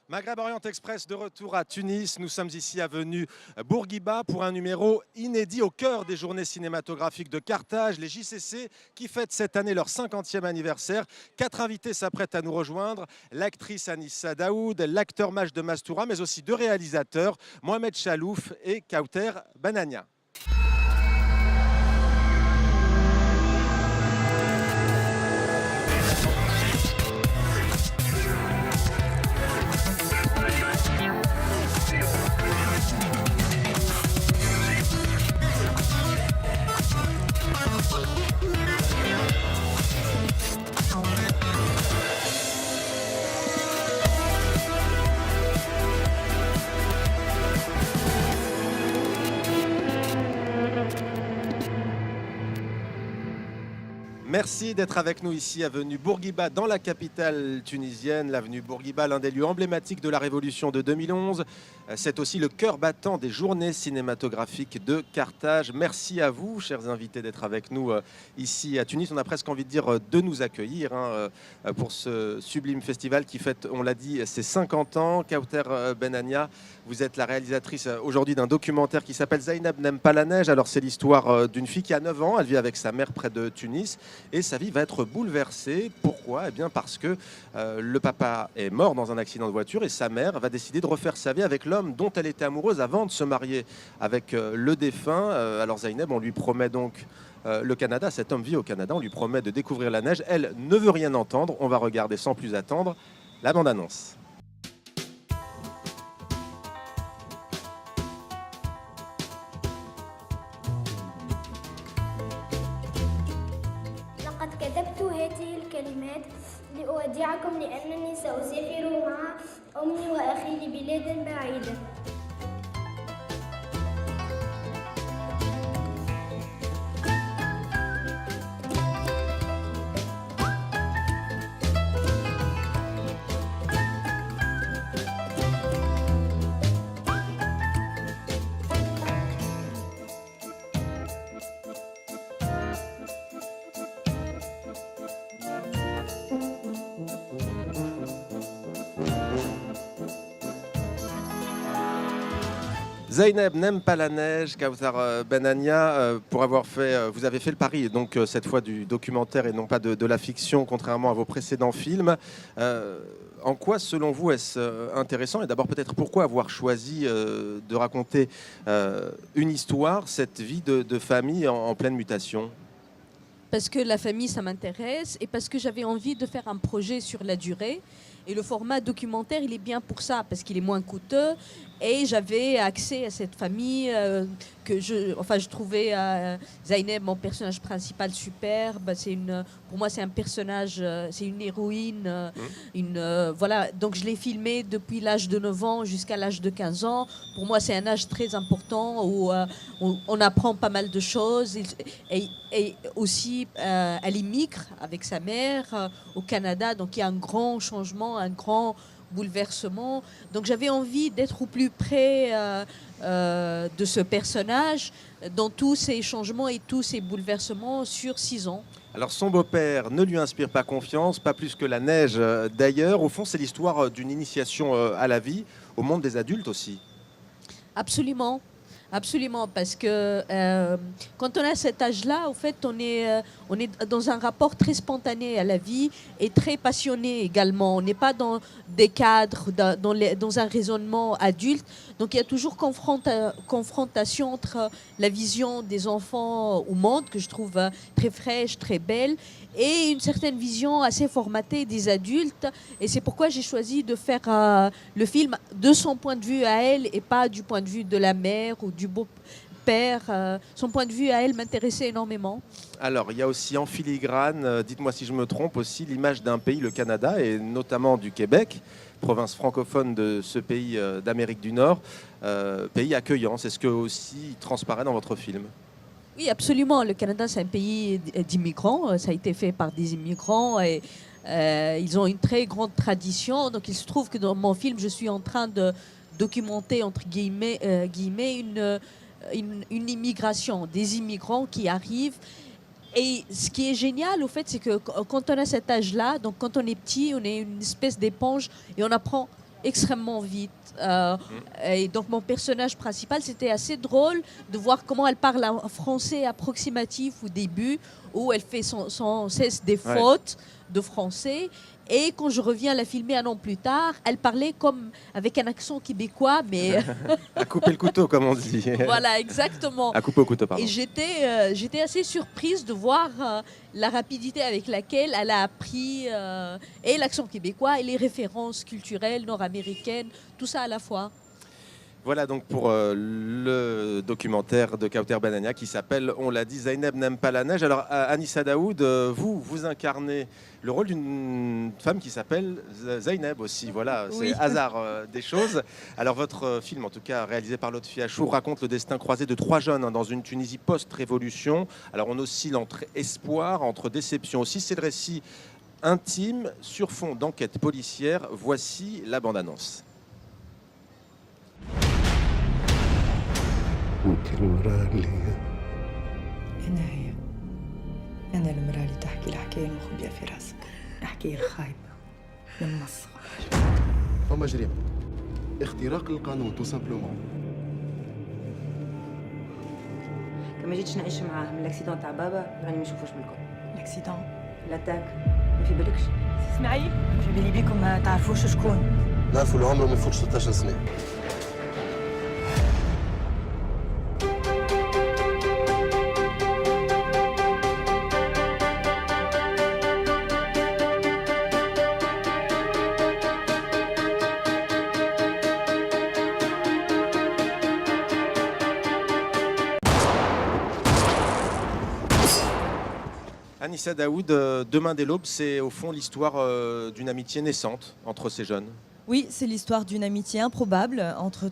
Maghreb Orient Express de retour à Tunis. Nous sommes ici avenue Bourguiba pour un numéro inédit au cœur des journées cinématographiques de Carthage, les JCC qui fêtent cette année leur 50e anniversaire. 4 invités s'apprêtent à nous rejoindre, l'actrice Anissa Daoud, l'acteur Majd de Mastoura, mais aussi 2 réalisateurs, Mohamed Chalouf et Kauter Banania. Merci d'être avec nous ici, avenue Bourguiba, dans la capitale tunisienne. L'avenue Bourguiba, l'un des lieux emblématiques de la Révolution de 2011. C'est aussi le cœur battant des journées cinématographiques de Carthage. Merci à vous, chers invités, d'être avec nous ici à Tunis. On a presque envie de dire de nous accueillir pour ce sublime festival qui fête, on l'a dit, ses 50 ans. Kauter Benania, vous êtes la réalisatrice aujourd'hui d'un documentaire qui s'appelle Zainab n'aime pas la neige. Alors c'est l'histoire d'une fille qui a 9 ans, elle vit avec sa mère près de Tunis. Et sa vie va être bouleversée. Pourquoi ? Eh bien parce que le papa est mort dans un accident de voiture et sa mère va décider de refaire sa vie avec l'homme dont elle était amoureuse avant de se marier avec le défunt. Alors Zainab, on lui promet donc le Canada. Cet homme vit au Canada. On lui promet de découvrir la neige. Elle ne veut rien entendre. On va regarder sans plus attendre la bande-annonce. لقد كتبت هذه الكلمات لأودعكم لأنني سأسافر مع أمي وأخي لبلاد بعيدة. Zainab n'aime pas la neige, Kauter Benania, pour avoir fait, vous avez fait le pari, donc cette fois du documentaire et non pas de la fiction, contrairement à vos précédents films. En quoi, selon vous, est-ce intéressant ? Et d'abord, peut-être pourquoi avoir choisi de raconter une histoire, cette vie de famille en pleine mutation ? Parce que la famille, ça m'intéresse et parce que j'avais envie de faire un projet sur la durée. Et le format documentaire, il est bien pour ça, parce qu'il est moins coûteux. Et j'avais accès à cette famille que je trouvais Zainab, mon personnage principal, superbe. Pour moi, c'est un personnage, c'est une héroïne. Voilà. Donc, je l'ai filmé depuis l'âge de 9 ans jusqu'à l'âge de 15 ans. Pour moi, c'est un âge très important où on apprend pas mal de choses. Et aussi, elle immigre avec sa mère au Canada. Donc, il y a un grand changement, un grand bouleversement. Donc j'avais envie d'être au plus près de ce personnage dans tous ces changements et tous ces bouleversements sur 6 ans. Alors son beau-père ne lui inspire pas confiance, pas plus que la neige d'ailleurs. Au fond, c'est l'histoire d'une initiation à la vie, au monde des adultes aussi. Absolument. Absolument, parce que quand on a cet âge-là, en fait, on est dans un rapport très spontané à la vie et très passionné également. On n'est pas dans des cadres, dans un raisonnement adulte. Donc il y a toujours confrontation entre la vision des enfants au monde, que je trouve très fraîche, très belle, et une certaine vision assez formatée des adultes. Et c'est pourquoi j'ai choisi de faire le film de son point de vue à elle et pas du point de vue de la mère ou du beau-père. Son point de vue à elle m'intéressait énormément. Alors, il y a aussi en filigrane, dites-moi si je me trompe, aussi l'image d'un pays, le Canada, et notamment du Québec, province francophone de ce pays d'Amérique du Nord, pays accueillant. C'est ce que aussi transparaît dans votre film. Oui, absolument. Le Canada, c'est un pays d'immigrants. Ça a été fait par des immigrants et ils ont une très grande tradition. Donc, il se trouve que dans mon film, je suis en train de documenter, entre guillemets, une immigration, des immigrants qui arrivent. Et ce qui est génial, au fait, c'est que quand on a cet âge-là, donc quand on est petit, on est une espèce d'éponge et on apprend extrêmement vite. Et donc mon personnage principal, c'était assez drôle de voir comment elle parle un français approximatif au début, où elle fait sans cesse des fautes de français. Et quand je reviens la filmer un an plus tard, elle parlait comme avec un accent québécois, mais À couper le couteau, comme on dit. voilà, exactement. À couper au couteau, pardon. Et j'étais assez surprise de voir la rapidité avec laquelle elle a appris et l'accent québécois et les références culturelles nord-américaines, tout ça à la fois. Voilà donc pour le documentaire de Kauter Benania qui s'appelle, on l'a dit, Zainab n'aime pas la neige. Alors Anissa Daoud, vous incarnez le rôle d'une femme qui s'appelle Zainab aussi. Voilà, Oui. c'est hasard des choses. Alors votre film, en tout cas réalisé par Lotfi Achour, raconte le destin croisé de 3 jeunes dans une Tunisie post-révolution. Alors on oscille entre espoir, entre déception aussi. C'est le récit intime sur fond d'enquête policière. Voici la bande-annonce. انت المراه اللي أنا هي أنا المرأة اللي تحكي الحكاية المخبية في راسك الحكاية الخايبة من الصغر فما جريمه اختراق للقانون تو سامبلومون كما جيتش نعيش معاه من الاكسيدون تاع بابا راني ما نشوفوش بالكل الأكسيدون لاتاك ما في بالكش اسمعي في بالي بيكم ما تعرفوش شكون نعرفوا العمر ما يفوتش 16 سنه Anissa Daoud, Demain dès l'aube, c'est au fond l'histoire d'une amitié naissante entre ces jeunes. Oui, c'est l'histoire d'une amitié improbable entre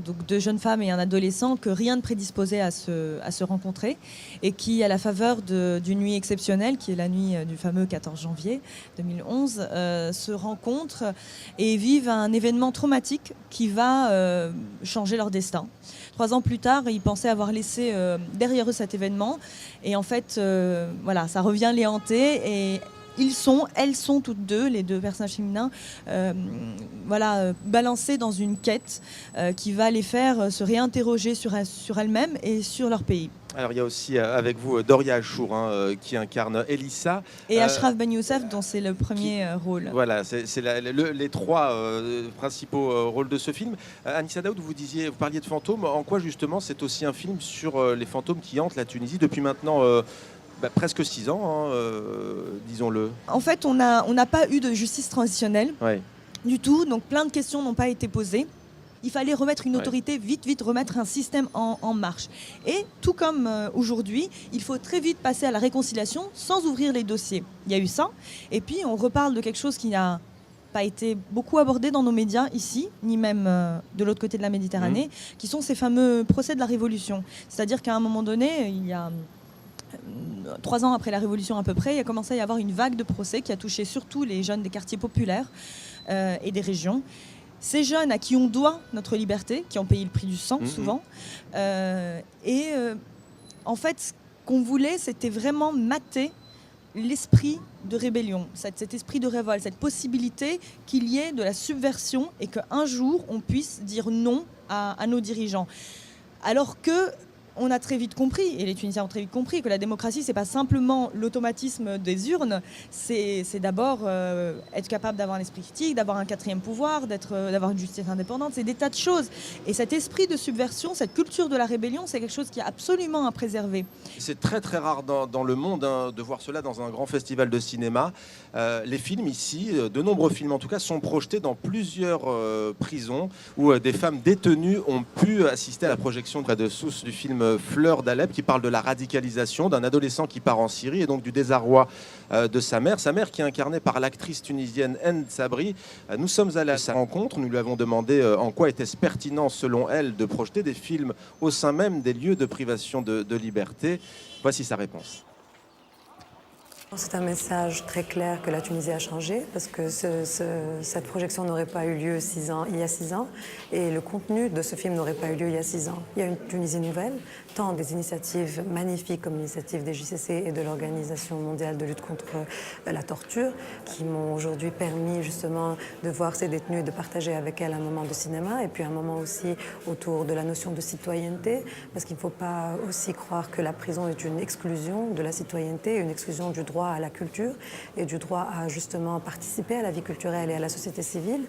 donc 2 jeunes femmes et un adolescent que rien ne prédisposait à se rencontrer et qui, à la faveur d'une nuit exceptionnelle, qui est la nuit du fameux 14 janvier 2011, se rencontrent et vivent un événement traumatique qui va changer leur destin. 3 ans plus tard, ils pensaient avoir laissé derrière eux cet événement et en fait, voilà, ça revient les hanter et elles sont toutes deux, les 2 personnages féminins, balancés dans une quête qui va les faire se réinterroger sur elles-mêmes et sur leur pays. Alors il y a aussi avec vous Doria Achour qui incarne Elissa. Et Ashraf Ben Youssef, dont c'est le premier rôle. Voilà, c'est les 3 principaux rôles de ce film. Anissa Daoud, vous parliez de fantômes. En quoi justement c'est aussi un film sur les fantômes qui hantent la Tunisie depuis maintenant presque 6 ans, disons-le. En fait, on n'a pas eu de justice transitionnelle du tout, donc plein de questions n'ont pas été posées. Il fallait remettre une autorité, vite remettre un système en marche. Et tout comme aujourd'hui, il faut très vite passer à la réconciliation sans ouvrir les dossiers. Il y a eu ça, et puis on reparle de quelque chose qui n'a pas été beaucoup abordé dans nos médias ici, ni même de l'autre côté de la Méditerranée, qui sont ces fameux procès de la Révolution. C'est-à-dire qu'à un moment donné, il y a 3 ans après la Révolution à peu près, il a commencé à y avoir une vague de procès qui a touché surtout les jeunes des quartiers populaires et des régions. Ces jeunes à qui on doit notre liberté, qui ont payé le prix du sang souvent. En fait, ce qu'on voulait, c'était vraiment mater l'esprit de rébellion, cet esprit de révolte, cette possibilité qu'il y ait de la subversion et qu'un jour, on puisse dire non à nos dirigeants. Alors que on a très vite compris, et les Tunisiens ont très vite compris, que la démocratie, c'est pas simplement l'automatisme des urnes, c'est d'abord être capable d'avoir un esprit critique, d'avoir un 4e pouvoir, d'avoir une justice indépendante, c'est des tas de choses. Et cet esprit de subversion, cette culture de la rébellion, c'est quelque chose qui est absolument à préserver. C'est très très rare dans le monde de voir cela dans un grand festival de cinéma. Les films ici, de nombreux films en tout cas, sont projetés dans plusieurs prisons où des femmes détenues ont pu assister à la projection près de Sousse du film Fleur d'Alep qui parle de la radicalisation d'un adolescent qui part en Syrie et donc du désarroi de sa mère qui est incarnée par l'actrice tunisienne End Sabri. Nous sommes allés à sa rencontre, nous lui avons demandé en quoi était-ce pertinent selon elle de projeter des films au sein même des lieux de privation de liberté. Voici sa réponse. C'est un message très clair que la Tunisie a changé parce que cette projection n'aurait pas eu lieu il y a 6 ans et le contenu de ce film n'aurait pas eu lieu il y a 6 ans. Il y a une Tunisie nouvelle, tant des initiatives magnifiques comme l'initiative des JCC et de l'Organisation mondiale de lutte contre la torture qui m'ont aujourd'hui permis justement de voir ces détenus et de partager avec elles un moment de cinéma et puis un moment aussi autour de la notion de citoyenneté parce qu'il ne faut pas aussi croire que la prison est une exclusion de la citoyenneté, une exclusion du droit à la culture et du droit à justement participer à la vie culturelle et à la société civile.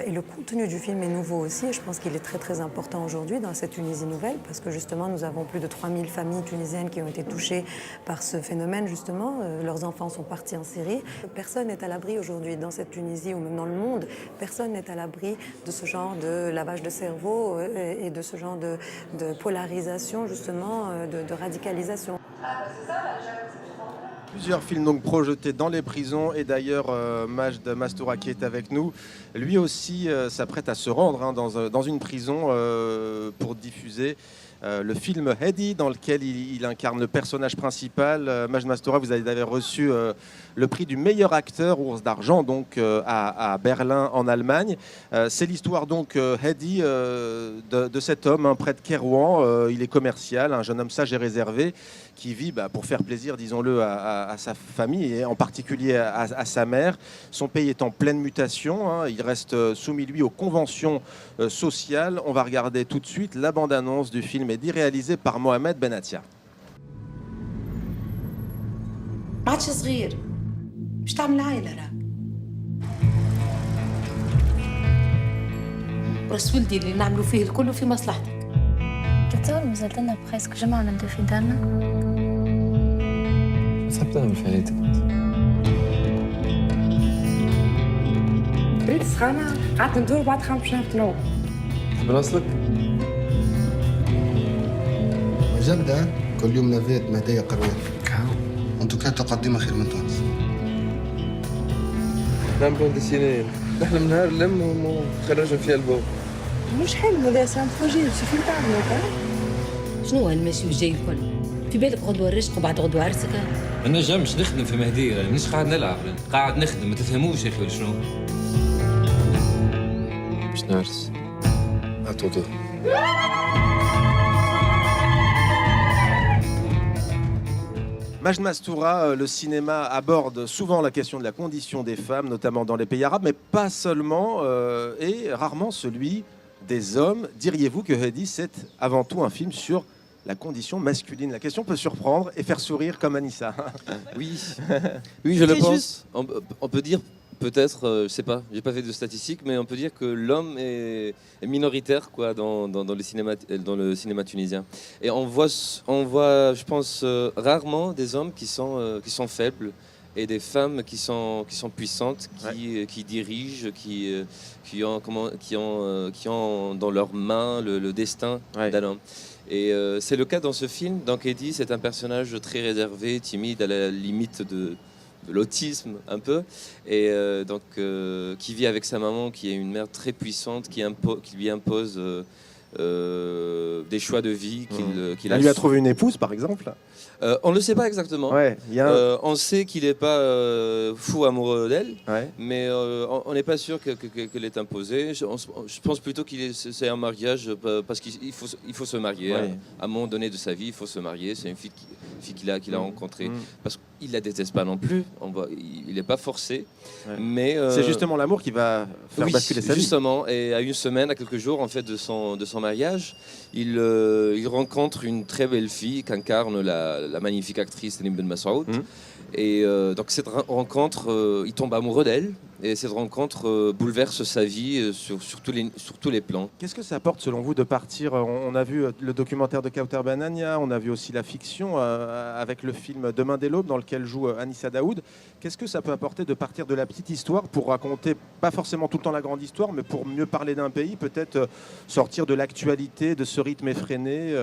Et le contenu du film est nouveau aussi et je pense qu'il est très très important aujourd'hui dans cette Tunisie nouvelle parce que justement nous avons plus de 3000 familles tunisiennes qui ont été touchées par ce phénomène justement. Leurs enfants sont partis en Syrie. Personne n'est à l'abri aujourd'hui dans cette Tunisie ou même dans le monde. Personne n'est à l'abri de ce genre de lavage de cerveau et de ce genre de polarisation justement, de radicalisation. Plusieurs films donc projetés dans les prisons et d'ailleurs Majd Mastoura qui est avec nous, lui aussi s'apprête à se rendre dans une prison pour diffuser le film Hedi dans lequel il incarne le personnage principal. Majd Mastoura, vous avez reçu le prix du meilleur acteur, Ours d'argent, donc à Berlin en Allemagne. C'est l'histoire donc Hedi de cet homme, un près de Kérouan. Il est commercial, un jeune homme sage et réservé qui vit pour faire plaisir, disons-le, à sa famille et en particulier à sa mère. Son pays est en pleine mutation. Il reste soumis, lui, aux conventions sociales. On va regarder tout de suite la bande-annonce du film Hedi réalisé par Mohamed Benatia. ما عادش صغير باش تعمل عائلة راه راس ولدي اللي نعملوا فيه الكل في مصلحتك تتصور مازال لنا بريسك جمعة نبداو في دارنا ثبتها بالفايدة بريد سخانة قعدت ندور بعد 5 باش نروح براسلك جدة كل يوم نافيت مهدية قروية انتو كانت تقدمها خير من تونس. نعم بون ديسينين نحن من نهار اللم وخرجنا فيها البو مش حلم هذا سان بروجي سيفي تعملوا شنو هالماشي والجاي الكل في بالك غدوة الرشق وبعد غدوة عرسك ما نجمش نخدم في مهدي راني مانيش قاعد نلعب قاعد نخدم ما تفهموش يا اخي ولا شنو باش نعرس عطوطو Majd Mastoura, le cinéma aborde souvent la question de la condition des femmes, notamment dans les pays arabes, mais pas seulement, et rarement celui des hommes. Diriez-vous que Hedi, c'est avant tout un film sur la condition masculine? La question peut surprendre et faire sourire comme Anissa. Oui, oui, je le pense. On peut dire peut-être, je sais pas, j'ai pas fait de statistiques, mais on peut dire que l'homme est minoritaire quoi, dans le cinéma tunisien. Et on voit, je pense, rarement des hommes qui sont faibles et des femmes qui sont puissantes, qui dirigent, qui ont dans leurs mains le destin d'un homme. Et c'est le cas dans ce film. Donc Hedi, c'est un personnage très réservé, timide, à la limite de l'autisme un peu, et qui vit avec sa maman, qui est une mère très puissante, qui lui impose des choix de vie qu'il lui a trouvé une épouse, par exemple. On ne le sait pas exactement. On sait qu'il n'est pas fou amoureux d'elle, mais on n'est pas sûr qu'elle est imposée. Je pense plutôt c'est un mariage parce qu'il faut se marier. À un moment donné de sa vie, il faut se marier. C'est une fille qu'il a rencontrée. Parce qu'il la déteste pas non plus. Il n'est pas forcé. Mais c'est justement l'amour qui va faire basculer sa vie. Justement. Et à une semaine, à quelques jours en fait de son mariage, il rencontre une très belle fille qu'incarne la magnifique actrice Nim Ben Massaoud. Et donc cette rencontre, il tombe amoureux d'elle. Et cette rencontre bouleverse sa vie sur tous les plans. Qu'est-ce que ça apporte selon vous de partir? On a vu le documentaire de Kauter Banania, on a vu aussi la fiction avec le film Demain dès l'aube dans lequel joue Anissa Daoud. Qu'est-ce que ça peut apporter de partir de la petite histoire pour raconter, pas forcément tout le temps la grande histoire, mais pour mieux parler d'un pays, peut-être sortir de l'actualité, de ce rythme effréné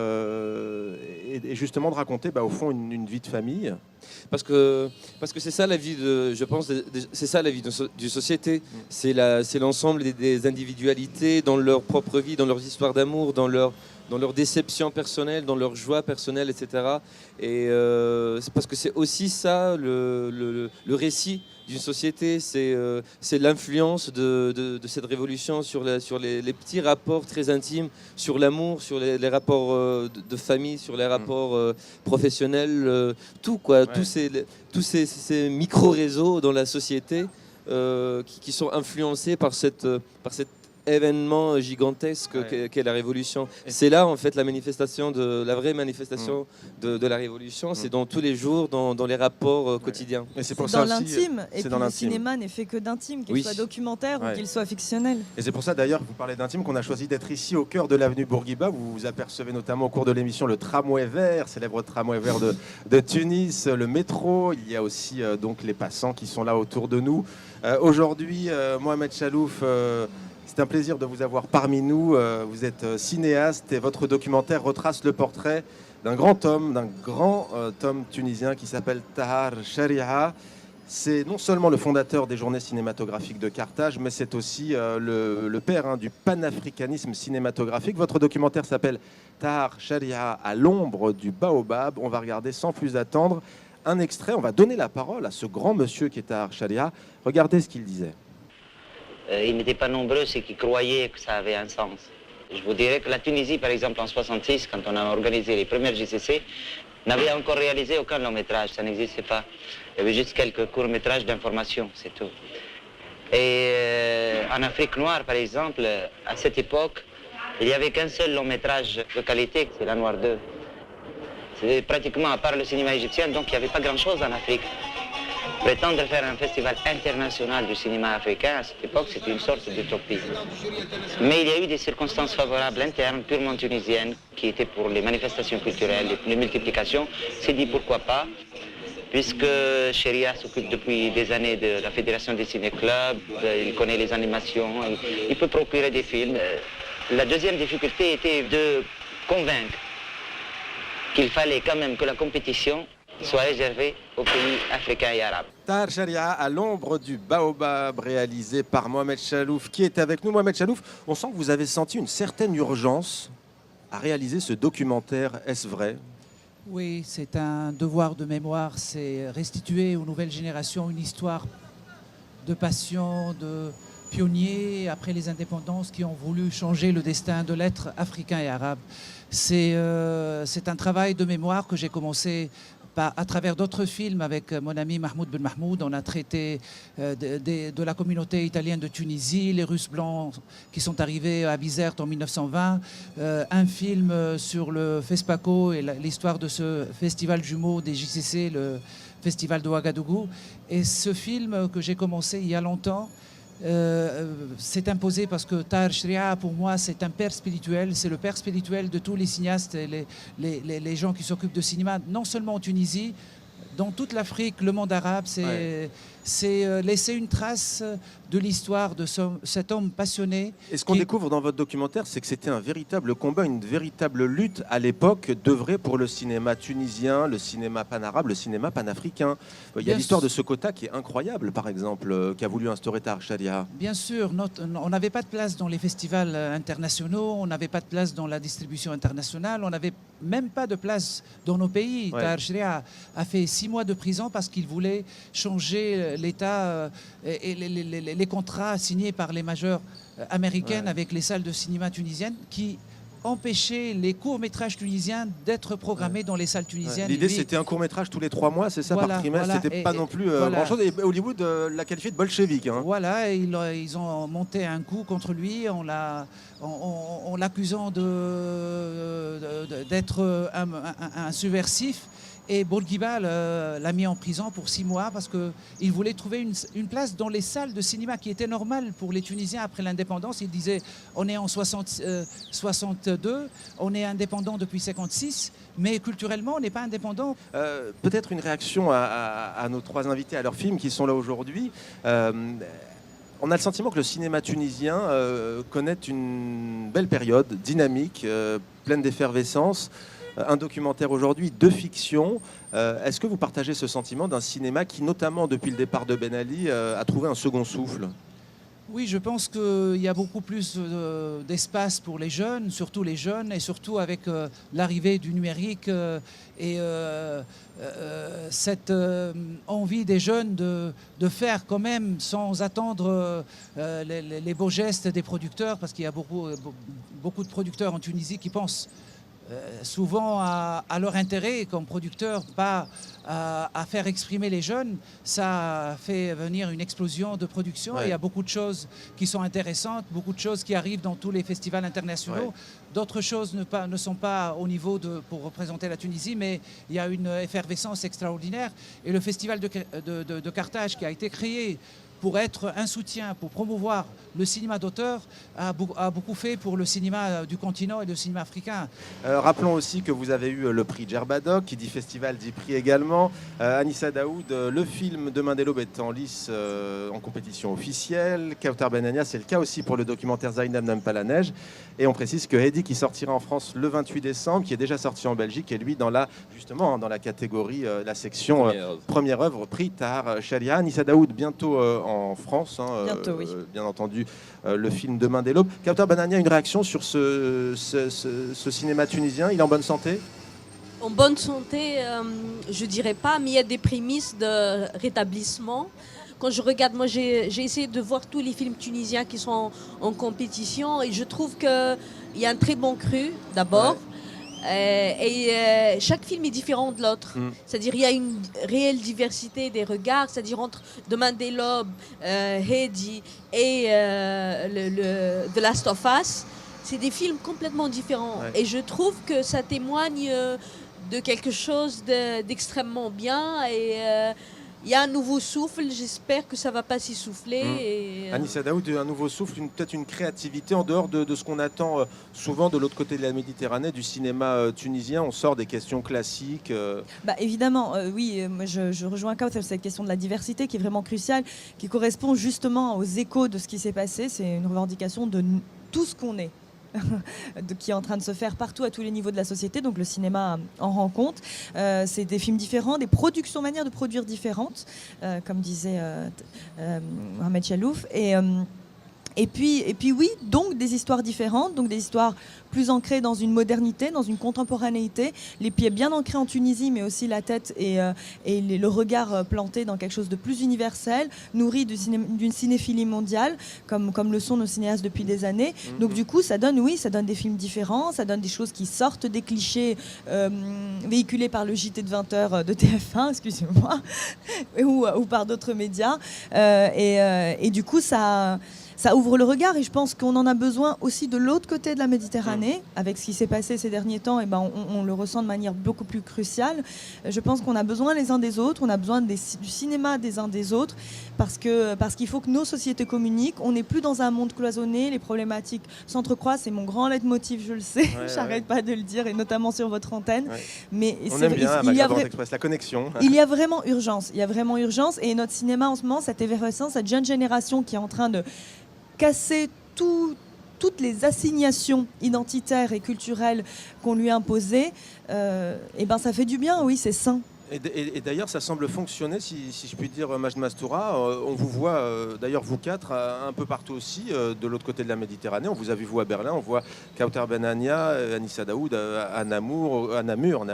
et justement de raconter au fond une vie de famille? Parce que c'est ça la vie je pense, c'est ça la vie d'une d'une société. C'est l'ensemble des individualités dans leur propre vie, dans leurs histoires d'amour, dans leur déception personnelle, dans leur joie personnelle, etc. Et c'est parce que c'est aussi ça le récit d'une société, c'est l'influence de cette révolution sur les petits rapports très intimes, sur l'amour, sur les rapports de famille, sur les rapports professionnels, tout quoi, ouais. tous ces micro-réseaux dans la société qui sont influencés par cet événement gigantesque qu'est la révolution. C'est là en fait la vraie manifestation de la révolution, c'est dans tous les jours, dans les rapports quotidiens. Et c'est pour ça dans l'intime, et puis le cinéma n'est fait que d'intime, qu'il soit documentaire ou qu'il soit fictionnel. Et c'est pour ça d'ailleurs, vous parlez d'intime, qu'on a choisi d'être ici au cœur de l'avenue Bourguiba. Vous apercevez notamment au cours de l'émission le tramway vert, célèbre tramway vert de Tunis, le métro. Il y a aussi donc les passants qui sont là autour de nous. Aujourd'hui, Mohamed Chalouf, c'est un plaisir de vous avoir parmi nous. Vous êtes cinéaste et votre documentaire retrace le portrait d'un grand homme tunisien qui s'appelle Tahar Sharia. C'est non seulement le fondateur des Journées cinématographiques de Carthage, mais c'est aussi le père du panafricanisme cinématographique. Votre documentaire s'appelle Tahar Sharia à l'ombre du baobab. On va regarder sans plus attendre un extrait. On va donner la parole à ce grand monsieur qui est Tahar Sharia. Regardez ce qu'il disait. Ils n'étaient pas nombreux ceux qui croyaient que ça avait un sens. Je vous dirais que la Tunisie, par exemple, en 66, quand on a organisé les premières JCC, n'avait encore réalisé aucun long métrage, ça n'existait pas. Il y avait juste quelques courts métrages d'information, c'est tout. Et en Afrique noire, par exemple, à cette époque, il n'y avait qu'un seul long métrage de qualité, c'est La Noire 2. C'était pratiquement, à part le cinéma égyptien, donc il n'y avait pas grand-chose en Afrique. Prétendre faire un festival international du cinéma africain à cette époque, c'était une sorte d'utopie. Mais il y a eu des circonstances favorables internes, purement tunisiennes, qui étaient pour les manifestations culturelles, les multiplications. C'est dit pourquoi pas, puisque Sharia s'occupe depuis des années de la Fédération des ciné-clubs, il connaît les animations, il peut procurer des films. La deuxième difficulté était de convaincre qu'il fallait quand même que la compétition soit réservé aux pays africains et arabes. Tahar Sharia à l'ombre du baobab, réalisé par Mohamed Chalouf, qui est avec nous. Mohamed Chalouf, on sent que vous avez senti une certaine urgence à réaliser ce documentaire. Est-ce vrai ? Oui, c'est un devoir de mémoire, c'est restituer aux nouvelles générations une histoire de passion, de pionniers après les indépendances qui ont voulu changer le destin de l'être africain et arabe. C'est un travail de mémoire que j'ai commencé à travers d'autres films avec mon ami Mahmoud Ben Mahmoud. On a traité de la communauté italienne de Tunisie, les Russes blancs qui sont arrivés à Bizerte en 1920, un film sur le FESPACO et l'histoire de ce festival jumeau des JCC, le festival de Ouagadougou. Et ce film que j'ai commencé il y a longtemps s'est imposé parce que Tahar Sharia, pour moi, c'est un père spirituel, c'est le père spirituel de tous les cinéastes et les gens qui s'occupent de cinéma, non seulement en Tunisie, dans toute l'Afrique, le monde arabe. C'est laisser une trace de l'histoire de cet homme passionné. Et ce qu'on découvre dans votre documentaire, c'est que c'était un véritable combat, une véritable lutte à l'époque d'œuvrer pour le cinéma tunisien, le cinéma pan-arabe, le cinéma panafricain. Il y a l'histoire de ce quota qui est incroyable, par exemple, qu'a voulu instaurer Tahar Sharia. Bien sûr, on n'avait pas de place dans les festivals internationaux, on n'avait pas de place dans la distribution internationale, on n'avait même pas de place dans nos pays. Tahar Sharia a fait 6 mois de prison parce qu'il voulait changer l'État et les contrats signés par les majors américaines avec les salles de cinéma tunisiennes qui empêchaient les courts-métrages tunisiens d'être programmés dans les salles tunisiennes. L'idée, c'était un court-métrage tous les 3 mois, c'est ça, par trimestre. C'était pas non plus grand-chose. Et Hollywood l'a qualifié de bolchevique. Voilà, ils ont monté un coup contre lui en l'accusant d'être un subversif. Et Bourguiba l'a mis en prison pour 6 mois parce qu'il voulait trouver une place dans les salles de cinéma qui était normale pour les Tunisiens après l'indépendance. Il disait, on est en 62, on est indépendant depuis 56, mais culturellement, on n'est pas indépendant. Peut-être une réaction à nos 3 invités, à leurs films qui sont là aujourd'hui. On a le sentiment que le cinéma tunisien connaît une belle période, dynamique, pleine d'effervescence. un documentaire aujourd'hui, deux fictions. Est-ce que vous partagez ce sentiment d'un cinéma qui, notamment depuis le départ de Ben Ali, a trouvé un second souffle ? Oui, je pense qu'il y a beaucoup plus d'espace pour les jeunes, et surtout avec l'arrivée du numérique et cette envie des jeunes de faire quand même sans attendre les beaux gestes des producteurs, parce qu'il y a beaucoup de producteurs en Tunisie qui pensent souvent à leur intérêt comme producteur, pas à faire exprimer les jeunes. Ça fait venir une explosion de production. Ouais. Il y a beaucoup de choses qui sont intéressantes, beaucoup de choses qui arrivent dans tous les festivals internationaux. Ouais. D'autres choses ne sont pas au niveau pour représenter la Tunisie, mais il y a une effervescence extraordinaire. Et le festival de Carthage, qui a été créé pour être un soutien, pour promouvoir le cinéma d'auteur, a beaucoup fait pour le cinéma du continent et le cinéma africain. Rappelons aussi que vous avez eu le prix Djerbadoc, qui dit festival dit prix également. Anissa Daoud, le film Demain des l'aube est en lice en compétition officielle. Kautar Benania, c'est le cas aussi pour le documentaire Zainab n'aime pas la neige. Et on précise que Heidi, qui sortira en France le 28 décembre, qui est déjà sorti en Belgique, est lui dans la catégorie, la section première œuvre, prix Tahar Sharia. Anissa Daoud, bientôt en France, bientôt, oui. Bien entendu, le film Demain dès l'aube. Kautar Benania, une réaction sur ce cinéma tunisien, il est en bonne santé ? En bonne santé, je dirais pas, mais il y a des prémices de rétablissement. Quand je regarde, moi j'ai essayé de voir tous les films tunisiens qui sont en compétition et je trouve qu'il y a un très bon cru d'abord. Ouais. Chaque film est différent de l'autre. C'est-à-dire il y a une réelle diversité des regards, c'est-à-dire entre Demain dès l'aube, Heidi et The Last of Us. C'est des films complètement différents. Ouais. Et je trouve que ça témoigne de quelque chose d'extrêmement bien. Il y a un nouveau souffle, j'espère que ça ne va pas s'essouffler. Anissa Daoud, un nouveau souffle, peut-être une créativité en dehors de ce qu'on attend souvent de l'autre côté de la Méditerranée, du cinéma tunisien. On sort des questions classiques. Évidemment, oui, moi je rejoins Kaut sur cette question de la diversité qui est vraiment cruciale, qui correspond justement aux échos de ce qui s'est passé. C'est une revendication de tout ce qu'on est. Qui est en train de se faire partout à tous les niveaux de la société, donc le cinéma en rend compte. C'est des films différents, des productions, manières de produire différentes, comme disait Mohamed Chalouf. Et puis oui, donc des histoires différentes, donc des histoires plus ancrées dans une modernité, dans une contemporanéité, les pieds bien ancrés en Tunisie, mais aussi la tête et le regard planté dans quelque chose de plus universel, nourri d'une cinéphilie mondiale, comme le sont nos cinéastes depuis des années. Donc du coup, ça donne des films différents, ça donne des choses qui sortent des clichés véhiculés par le JT de 20h de TF1, excusez-moi, ou par d'autres médias. Et du coup, ça ouvre le regard et je pense qu'on en a besoin aussi de l'autre côté de la Méditerranée. Avec ce qui s'est passé ces derniers temps, on le ressent de manière beaucoup plus cruciale. Je pense qu'on a besoin les uns des autres, on a besoin du cinéma des uns des autres parce qu'il faut que nos sociétés communiquent. On n'est plus dans un monde cloisonné, les problématiques s'entrecroisent, c'est mon grand leitmotiv, je le sais, j'arrête pas de le dire et notamment sur votre antenne. Ouais. Mais on aime bien Maghreb Express, la connexion. Il y a vraiment urgence, et notre cinéma en ce moment, cette effervescence, cette jeune génération qui est en train de casser toutes les assignations identitaires et culturelles qu'on lui a imposées, ça fait du bien, oui, c'est sain. Et d'ailleurs, ça semble fonctionner, si je puis dire, Majd Mastoura. On vous voit, d'ailleurs, vous quatre, un peu partout aussi, de l'autre côté de la Méditerranée. On vous a vu, vous, à Berlin. On voit Kautar Benania, Anissa Daoud, à Namur, à Namur,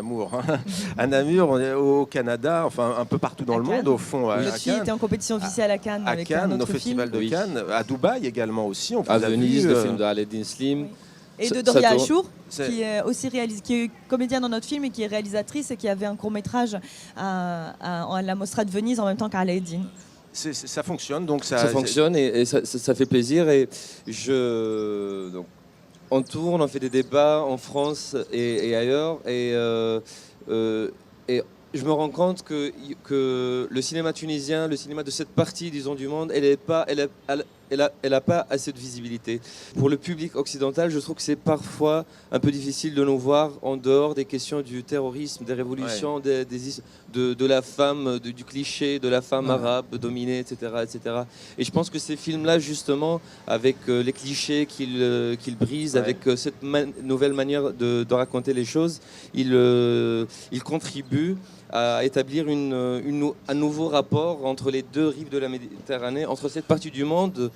au Canada, enfin, un peu partout dans le monde, au fond. Notre fille était en compétition officielle à Cannes. À Cannes, au festival de Cannes. À Dubaï également aussi. On vous à Venise, le film de Aladdin Slim. Oui. Et de Doria Achour, qui est aussi qui est comédienne dans notre film et qui est réalisatrice et qui avait un court-métrage à la Mostra de Venise en même temps qu'Aladdin. Ça fonctionne, donc ça fonctionne et ça fait plaisir. Et donc, on tourne, on fait des débats en France et ailleurs. Et je me rends compte que le cinéma tunisien, le cinéma de cette partie, disons, du monde, elle elle n'a pas assez de visibilité. Pour le public occidental, je trouve que c'est parfois un peu difficile de nous voir en dehors des questions du terrorisme, des révolutions, de la femme, du cliché de la femme arabe dominée, etc., etc. Et je pense que ces films-là, justement, avec les clichés qu'ils brisent, avec cette nouvelle manière de raconter les choses, ils contribuent à établir un nouveau rapport entre les deux rives de la Méditerranée, entre cette partie du monde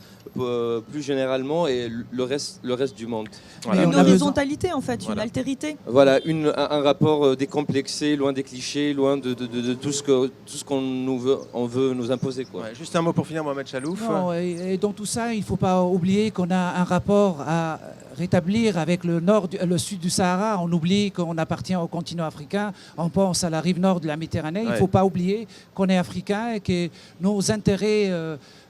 plus généralement et le reste du monde. Voilà. Une horizontalité en fait, une altérité. Voilà, un rapport décomplexé, loin des clichés, loin de tout ce qu'on veut nous imposer. Quoi. Ouais, juste un mot pour finir, Mohamed Chalouf. Non, et dans tout ça, il ne faut pas oublier qu'on a un rapport à rétablir avec le sud du Sahara. On oublie qu'on appartient au continent africain, on pense à la rive nord de la Méditerranée. Il ne faut pas oublier qu'on est africain et que nos intérêts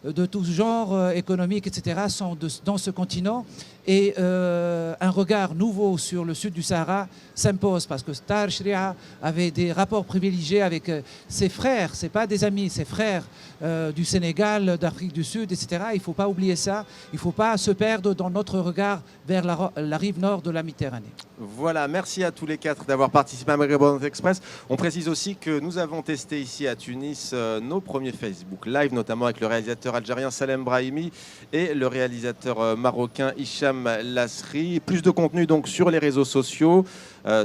de tout genre, économiques, etc., sont dans ce continent. Et un regard nouveau sur le sud du Sahara s'impose parce que Tahar Shria avait des rapports privilégiés avec ses frères, ce n'est pas des amis, ses frères du Sénégal, d'Afrique du Sud, etc. Il ne faut pas oublier ça, il ne faut pas se perdre dans notre regard vers la rive nord de la Méditerranée. Voilà, merci à tous les quatre d'avoir participé à Maghreb Orient Express. On précise aussi que nous avons testé ici à Tunis nos premiers Facebook Live, notamment avec le réalisateur algérien Salem Brahimi et le réalisateur marocain Hicham Lasri. Plus de contenu donc sur les réseaux sociaux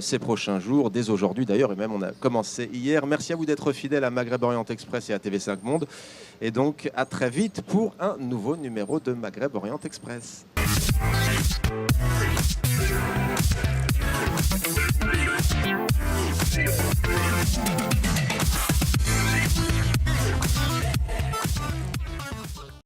ces prochains jours, dès aujourd'hui d'ailleurs, et même on a commencé hier. Merci à vous d'être fidèles à Maghreb Orient Express et à TV5 Monde. Et donc à très vite pour un nouveau numéro de Maghreb Orient Express.